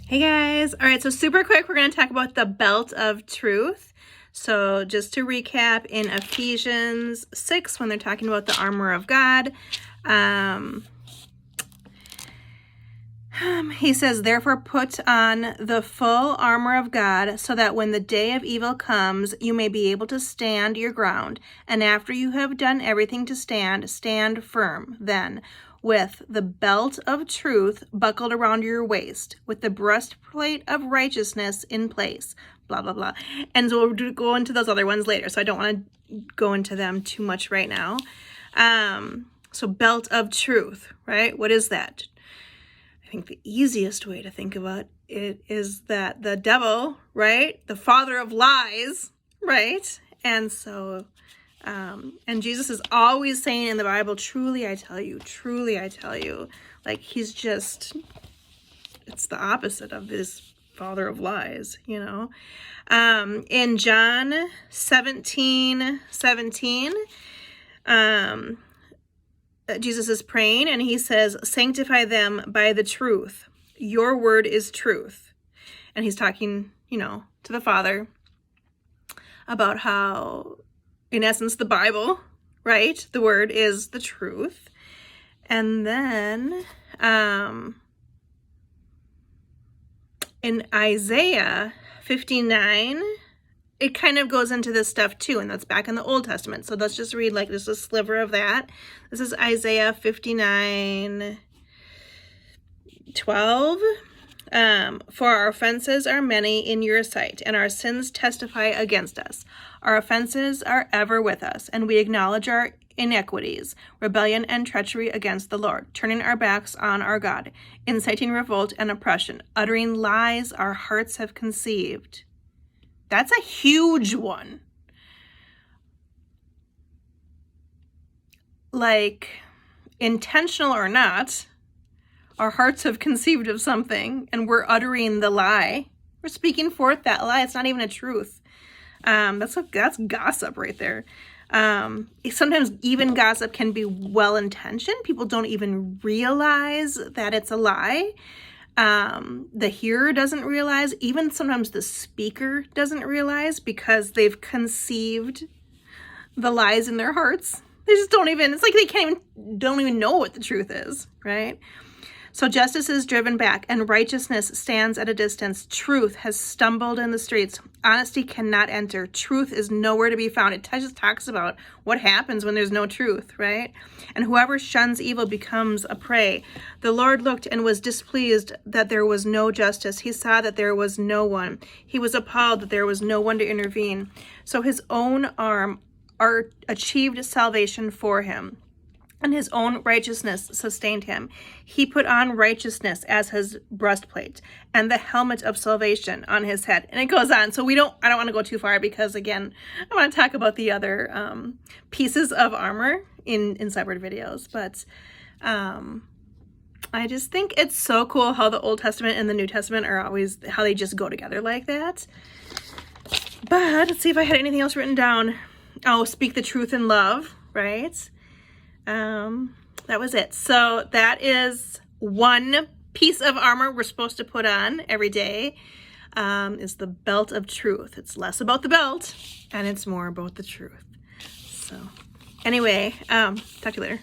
Hey guys. All right, so super quick, we're going to talk about the belt of truth. So just to recap, in Ephesians 6, when they're talking about the armor of God, he says, therefore put on the full armor of God, so that when the day of evil comes, you may be able to stand your ground. And after you have done everything to stand, stand firm then, with the belt of truth buckled around your waist, with the breastplate of righteousness in place, blah, blah, blah. And so we'll go into those other ones later, so I don't want to go into them too much right now. So belt of truth, right? What is that? I think the easiest way to think about it is that the devil, right? The father of lies, right? And so, and Jesus is always saying in the Bible, truly I tell you, like he's just, it's the opposite of this father of lies, you know? In John 17:17, Jesus is praying and he says, sanctify them by the truth. Your word is truth. And he's talking, you know, to the Father about how, in essence, the Bible, right? The word is the truth. And then in Isaiah 59, it kind of goes into this stuff too, and that's back in the Old Testament. So let's just read like just a sliver of that. This is Isaiah 59:12. For our offenses are many in your sight, and our sins testify against us. Our offenses are ever with us, and we acknowledge our iniquities, rebellion and treachery against the Lord, turning our backs on our God, inciting revolt and oppression, uttering lies our hearts have conceived. That's a huge one. Like, intentional or not, our hearts have conceived of something and we're uttering the lie. We're speaking forth that lie. It's not even a truth. That's gossip right there. Sometimes even gossip can be well-intentioned. People don't even realize that it's a lie. The hearer doesn't realize, even sometimes the speaker doesn't realize, because they've conceived the lies in their hearts. They just don't even, it's like they don't even know what the truth is, right? So justice is driven back and righteousness stands at a distance. Truth has stumbled in the streets. Honesty cannot enter. Truth is nowhere to be found. It just talks about what happens when there's no truth, right? And whoever shuns evil becomes a prey. The Lord looked and was displeased that there was no justice. He saw that there was no one. He was appalled that there was no one to intervene. So his own arm achieved salvation for him, and his own righteousness sustained him. He put on righteousness as his breastplate and the helmet of salvation on his head. And it goes on. So I don't want to go too far because, again, I want to talk about the other pieces of armor in separate videos. But I just think it's so cool how the Old Testament and the New Testament are always, how they just go together like that. But let's see if I had anything else written down. Oh, speak the truth in love, right? That was it. So that is one piece of armor we're supposed to put on every day, is the belt of truth. It's less about the belt and it's more about the truth. So anyway, talk to you later.